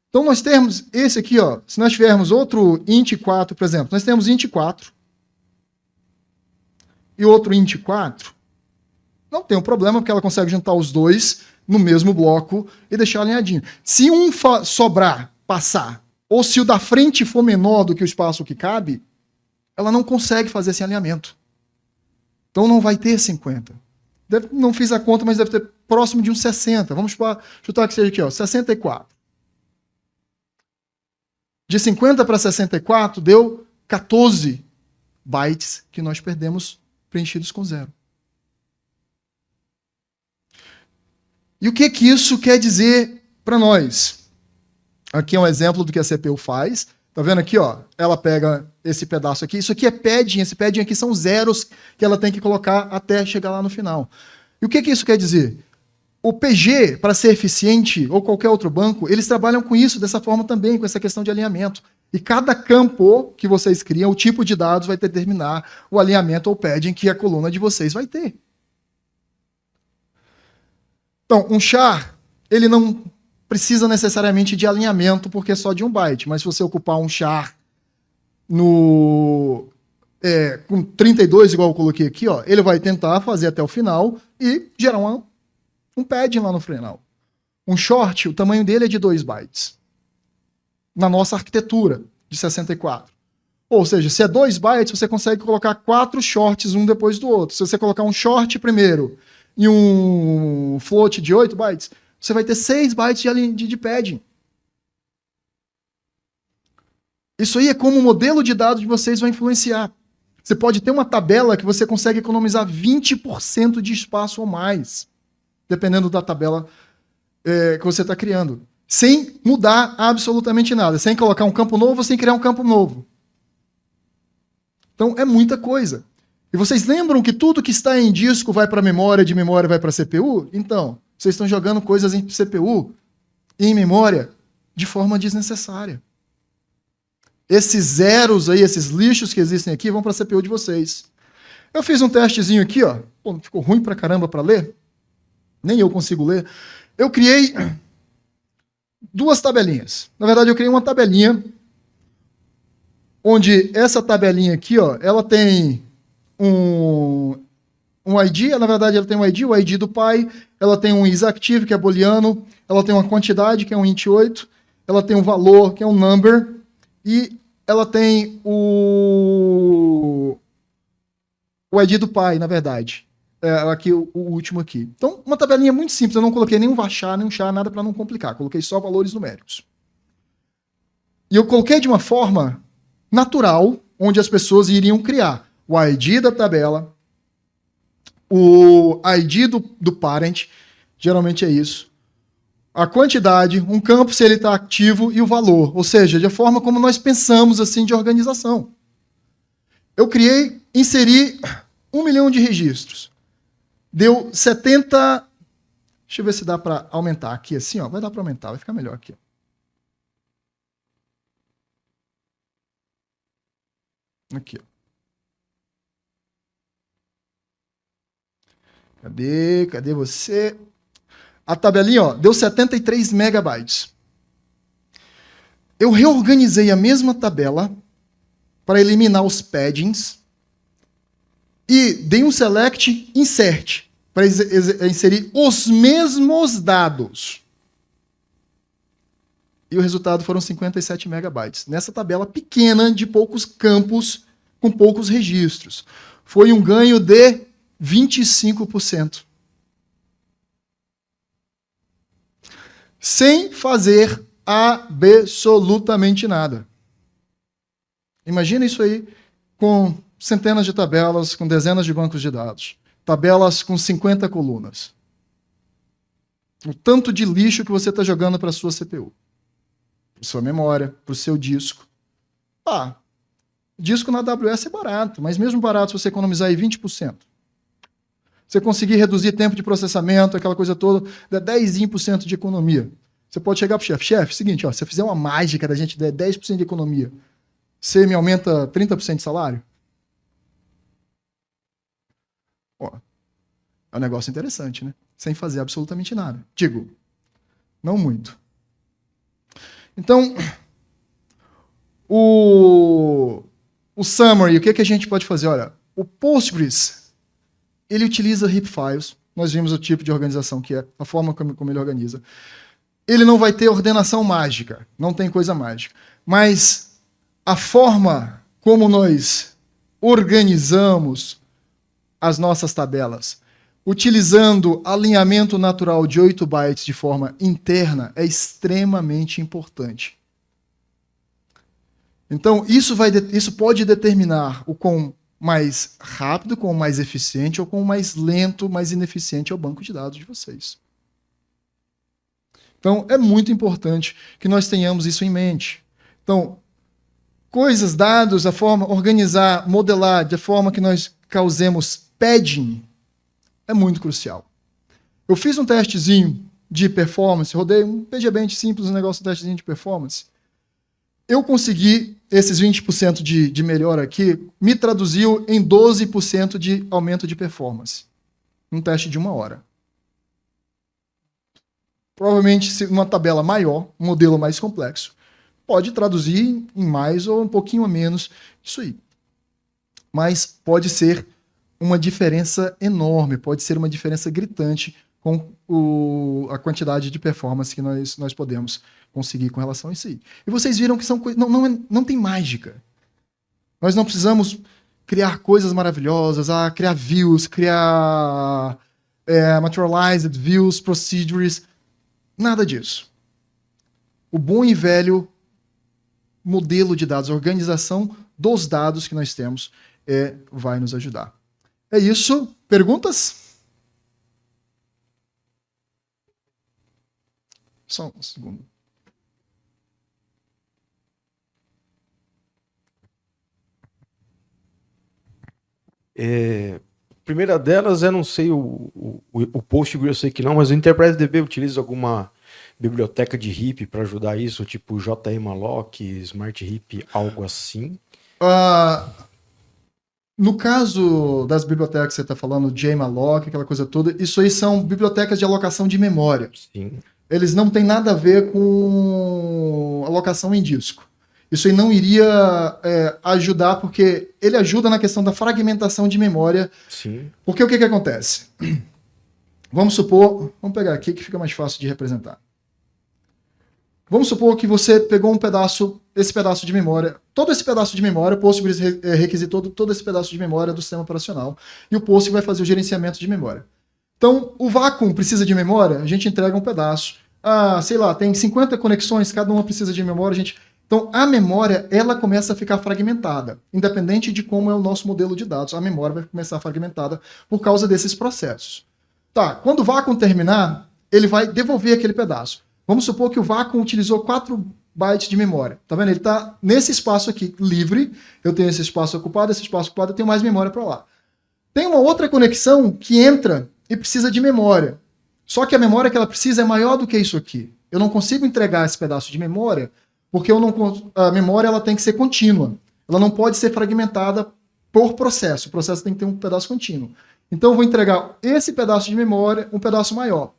Então, nós temos esse aqui, ó, se nós tivermos outro int 4, por exemplo, nós temos int 4 e outro int 4, não tem um problema, porque ela consegue juntar os dois no mesmo bloco e deixar alinhadinho. Se um sobrar, passar, ou se o da frente for menor do que o espaço que cabe, ela não consegue fazer esse alinhamento. Então não vai ter 50. Não fiz a conta, mas deve ter próximo de uns 60. Vamos chutar que seja aqui, ó, 64. De 50 para 64 deu 14 bytes que nós perdemos preenchidos com zero. E o que isso quer dizer para nós? Aqui é um exemplo do que a CPU faz. Tá vendo aqui, ó? Ela pega esse pedaço aqui. Isso aqui é padding. Esse padding aqui são zeros que ela tem que colocar até chegar lá no final. E o que isso quer dizer? O PG, para ser eficiente, ou qualquer outro banco, eles trabalham com isso, dessa forma também, com essa questão de alinhamento. E cada campo que vocês criam, o tipo de dados vai determinar o alinhamento ou padding que a coluna de vocês vai ter. Então, um char, ele não precisa necessariamente de alinhamento, porque é só de 1 byte. Mas se você ocupar um char com 32, igual eu coloquei aqui, ó, ele vai tentar fazer até o final e gerar um padding lá no final. Um short, o tamanho dele é de 2 bytes. Na nossa arquitetura de 64. Ou seja, se é 2 bytes, você consegue colocar 4 shorts um depois do outro. Se você colocar um short primeiro e um float de 8 bytes, você vai ter 6 bytes de padding. Isso aí é como o modelo de dados de vocês vai influenciar. Você pode ter uma tabela que você consegue economizar 20% de espaço ou mais, dependendo da tabela que você está criando. Sem mudar absolutamente nada. Sem colocar um campo novo, sem criar um campo novo. Então, é muita coisa. E vocês lembram que tudo que está em disco vai para a memória, de memória vai para a CPU? Então, vocês estão jogando coisas em CPU e em memória de forma desnecessária. Esses zeros aí, esses lixos que existem aqui, vão para a CPU de vocês. Eu fiz um testezinho aqui, ó. Pô, ficou ruim pra caramba para ler. Nem eu consigo ler. eu criei duas tabelinhas. Na verdade, eu criei uma tabelinha onde essa tabelinha aqui, ó, ela tem um ID, na verdade ela tem um ID, o ID do pai, ela tem um isActive, que é booleano, ela tem uma quantidade, que é um int8, ela tem um valor, que é um number, e ela tem o ID do pai, na verdade. Aqui, o último aqui. Então, uma tabelinha muito simples, eu não coloquei nenhum varchar, nenhum char, nada para não complicar, coloquei só valores numéricos. E eu coloquei de uma forma natural, onde as pessoas iriam criar o ID da tabela, o ID do parent, geralmente é isso, a quantidade, um campo se ele está ativo e o valor, ou seja, de forma como nós pensamos assim de organização. Eu inseri 1 milhão de registros. Deu 70... Deixa eu ver se dá para aumentar aqui assim, ó. Vai dar para aumentar, vai ficar melhor aqui. Aqui, ó. Cadê você? A tabelinha, ó, deu 73 megabytes. Eu reorganizei a mesma tabela para eliminar os paddings e dei um select insert para inserir os mesmos dados. E o resultado foram 57 megabytes. Nessa tabela pequena de poucos campos com poucos registros. Foi um ganho de 25%. Sem fazer absolutamente nada. Imagina isso aí com centenas de tabelas, com dezenas de bancos de dados. Tabelas com 50 colunas. O tanto de lixo que você está jogando para a sua CPU. Para sua memória, para o seu disco. Disco na AWS é barato, mas mesmo barato se você economizar aí 20%. Você conseguir reduzir tempo de processamento, aquela coisa toda, dá 10% de economia. Você pode chegar para o chefe, seguinte, ó, se você fizer uma mágica da gente der 10% de economia, você me aumenta 30% de salário? Ó, é um negócio interessante, né? Sem fazer absolutamente nada. Digo, não muito. Então, o summary, o que a gente pode fazer? Olha, o Postgres, ele utiliza heap files. Nós vimos o tipo de organização que é, a forma como ele organiza. Ele não vai ter ordenação mágica, não tem coisa mágica. Mas a forma como nós organizamos as nossas tabelas, utilizando alinhamento natural de 8 bytes de forma interna, é extremamente importante. Então, isso pode determinar o quão mais rápido, quão mais eficiente, ou quão mais lento, mais ineficiente é o banco de dados de vocês. Então, é muito importante que nós tenhamos isso em mente. Então, coisas, dados, a forma, organizar, modelar, de forma que nós causemos padding, é muito crucial. Eu fiz um testezinho de performance, rodei um PGBench simples, um negócio de testezinho de performance. Eu consegui, esses 20% de melhora aqui, me traduziu em 12% de aumento de performance. Um teste de 1 hora. Provavelmente, se uma tabela maior, um modelo mais complexo, pode traduzir em mais ou um pouquinho a menos isso aí. Mas pode ser uma diferença enorme, pode ser uma diferença gritante com a quantidade de performance que nós podemos conseguir com relação a isso aí. E vocês viram que não tem mágica. Nós não precisamos criar coisas maravilhosas, criar views, criar materialized views, procedures, nada disso. O bom e velho modelo de dados, a organização dos dados que nós temos vai nos ajudar. É isso. Perguntas? Só um segundo. Primeira delas, eu não sei o Postgre, eu sei que não, mas o EnterpriseDB utiliza alguma biblioteca de heap para ajudar isso, tipo JMalloc, Smart Heap, algo assim? No caso das bibliotecas que você está falando, JMalloc, aquela coisa toda, isso aí são bibliotecas de alocação de memória. Sim. Eles não têm nada a ver com alocação em disco. Isso aí não iria ajudar, porque ele ajuda na questão da fragmentação de memória. Sim. Porque o que acontece? Vamos supor, vamos pegar aqui que fica mais fácil de representar. Vamos supor que você pegou esse pedaço de memória, todo esse pedaço de memória, o Postgres requisitou todo esse pedaço de memória do sistema operacional, e o Postgres vai fazer o gerenciamento de memória. Então, o Vacuum precisa de memória, a gente entrega um pedaço. Sei lá, tem 50 conexões, cada uma precisa de memória, Então, a memória, ela começa a ficar fragmentada, independente de como é o nosso modelo de dados. A memória vai começar fragmentada por causa desses processos. Tá, quando o Vacuum terminar, ele vai devolver aquele pedaço. Vamos supor que o Vacuum utilizou 4 bytes de memória. Tá vendo? Ele está nesse espaço aqui, livre. Eu tenho esse espaço ocupado, eu tenho mais memória para lá. Tem uma outra conexão que entra e precisa de memória. Só que a memória que ela precisa é maior do que isso aqui. Eu não consigo entregar esse pedaço de memória, porque a memória ela tem que ser contínua. Ela não pode ser fragmentada por processo. O processo tem que ter um pedaço contínuo. Então eu vou entregar esse pedaço de memória, um pedaço maior.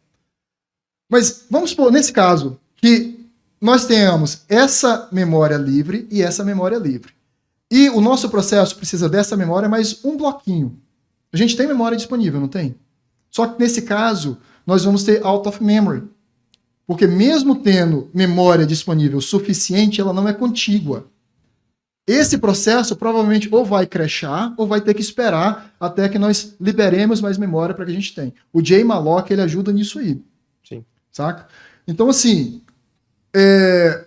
Mas vamos supor, nesse caso, que nós tenhamos essa memória livre e essa memória livre. E o nosso processo precisa dessa memória mais um bloquinho. A gente tem memória disponível, não tem? Só que nesse caso, nós vamos ter out of memory. Porque mesmo tendo memória disponível suficiente, ela não é contígua. Esse processo provavelmente ou vai crashar ou vai ter que esperar até que nós liberemos mais memória para que a gente tenha. O JMalloc, ele ajuda nisso aí. Sim. Saca? Então, assim,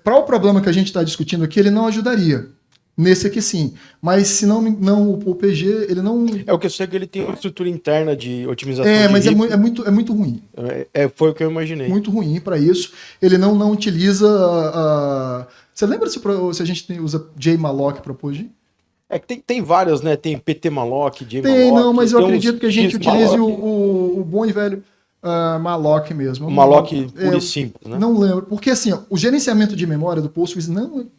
para o problema que a gente está discutindo aqui, ele não ajudaria. Nesse aqui sim. Mas se não o PG, ele não... É o que eu sei que ele tem uma estrutura interna de otimização de mas RIP. é muito ruim. Foi o que eu imaginei. Muito ruim para isso. Ele não utiliza... Você lembra se a gente usa JMalloc para POG? Tem várias, né? Tem PTmalloc, JMalloc... Tem, não, mas eu tem acredito uns que a gente utilize Xmalloc. o bom e velho malloc mesmo. O malloc puro e simples, né? Não lembro. Porque, assim, o gerenciamento de memória do Postgres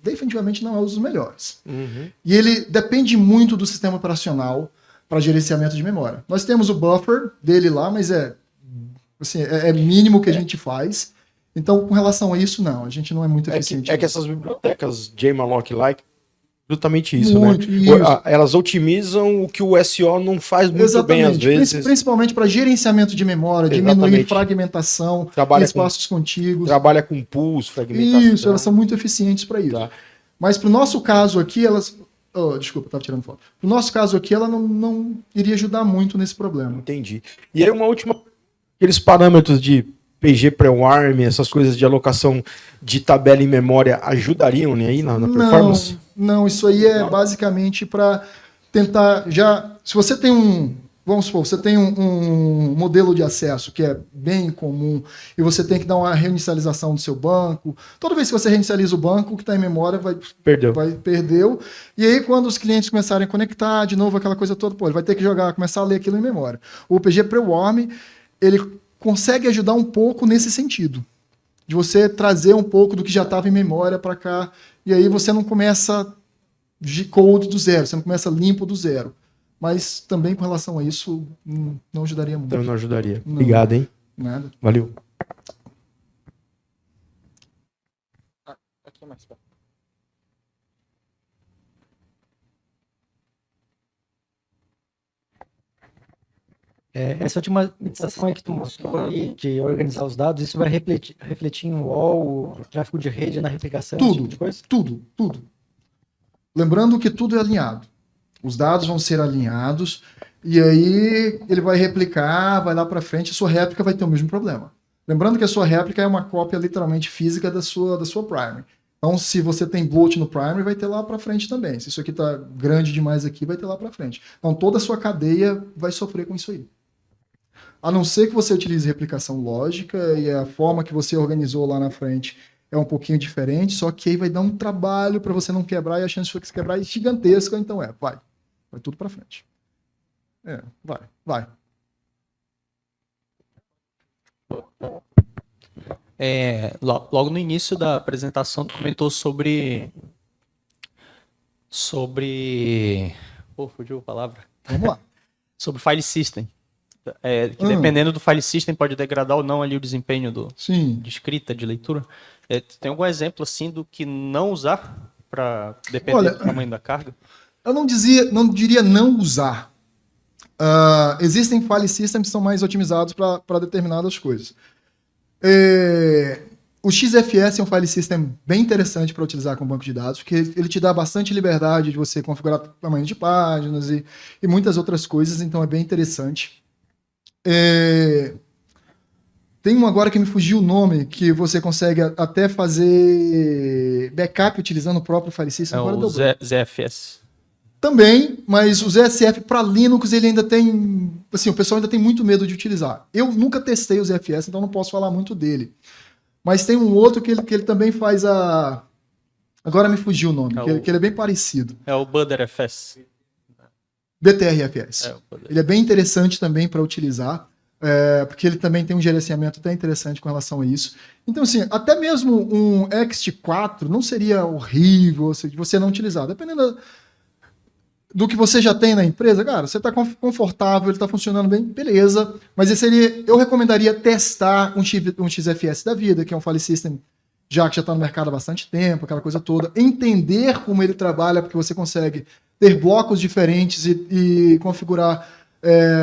definitivamente não é um dos melhores. Uhum. E ele depende muito do sistema operacional para gerenciamento de memória. Nós temos o buffer dele lá, mas é mínimo que a gente faz. Então, com relação a isso, não. A gente não é muito eficiente. Que essas bibliotecas JMalloc-like, justamente isso, Muito, né? isso. Elas otimizam o que o SO não faz muito bem às vezes. Principalmente para gerenciamento de memória, diminuir fragmentação, espaços contíguos. Trabalha com pools, fragmentação. Isso, elas são muito eficientes para isso. Tá. Mas para o nosso caso aqui, elas... desculpa, estava tirando foto. No nosso caso aqui, ela não iria ajudar muito nesse problema. Entendi. E aí uma última... Aqueles parâmetros de PG pre-warm, essas coisas de alocação de tabela em memória ajudariam, né, aí na performance? Não, isso aí é basicamente para tentar se você tem vamos supor, você tem um modelo de acesso que é bem comum e você tem que dar uma reinicialização do seu banco. Toda vez que você reinicializa o banco, o que está em memória perdeu. E aí, quando os clientes começarem a conectar de novo aquela coisa toda, ele vai ter que começar a ler aquilo em memória. O PG pre-warm, ele consegue ajudar um pouco nesse sentido, de você trazer um pouco do que já estava em memória para cá, e aí você não começa de code do zero, você não começa limpo do zero. Mas também com relação a isso, não ajudaria muito. Então não ajudaria. Não. Obrigado, hein? Nada. Valeu. Aqui mais perto. Essa última meditação que tu mostrou aí, de organizar os dados, isso vai refletir em wall, tráfego de rede na replicação, esse tipo de coisa? Tudo. Lembrando que tudo é alinhado. Os dados vão ser alinhados, e aí ele vai replicar, vai lá para frente, a sua réplica vai ter o mesmo problema. Lembrando que a sua réplica é uma cópia literalmente física da sua primary. Então, se você tem bloat no primary, vai ter lá para frente também. Se isso aqui está grande demais aqui, vai ter lá para frente. Então, toda a sua cadeia vai sofrer com isso aí. A não ser que você utilize replicação lógica e a forma que você organizou lá na frente é um pouquinho diferente, só que aí vai dar um trabalho para você não quebrar e a chance de você quebrar é gigantesca, então vai tudo para frente. Vai. Logo no início da apresentação, tu comentou sobre Pô, fugiu a palavra. Vamos lá. Sobre file system. Que dependendo do file system pode degradar ou não ali o desempenho Sim. de escrita, de leitura. Tem algum exemplo assim do que não usar para depender Olha, do tamanho da carga? Eu não diria não usar. Existem file systems que são mais otimizados para determinadas coisas. O XFS é um file system bem interessante para utilizar com banco de dados, porque ele te dá bastante liberdade de você configurar tamanho de páginas e muitas outras coisas, então é bem interessante. Tem um agora que me fugiu o nome, que você consegue até fazer backup utilizando o próprio file system. Agora O deu ZFS. Também, mas o ZSF para Linux ele ainda tem, assim, o pessoal ainda tem muito medo de utilizar. Eu nunca testei o ZFS, então não posso falar muito dele. Mas tem um outro que ele também faz a... Agora me fugiu o nome, que ele é bem parecido. É o ButterFS. BTRFS. Ele é bem interessante também para utilizar, porque ele também tem um gerenciamento até interessante com relação a isso. Então, assim, até mesmo um Ext4 não seria horrível se você não utilizar. Dependendo do que você já tem na empresa, cara, você está confortável, ele está funcionando bem, beleza. Mas eu recomendaria testar um XFS da vida, que é um file system que já está no mercado há bastante tempo, aquela coisa toda. Entender como ele trabalha, porque você consegue ter blocos diferentes e configurar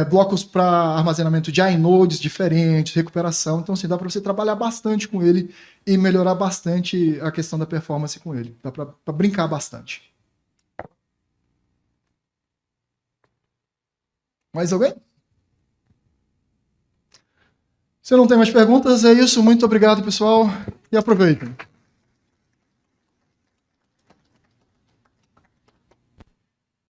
blocos para armazenamento de inodes diferentes, recuperação. Então, assim, dá para você trabalhar bastante com ele e melhorar bastante a questão da performance com ele. Dá para brincar bastante. Mais alguém? Se não tem mais perguntas, é isso. Muito obrigado, pessoal, e aproveitem.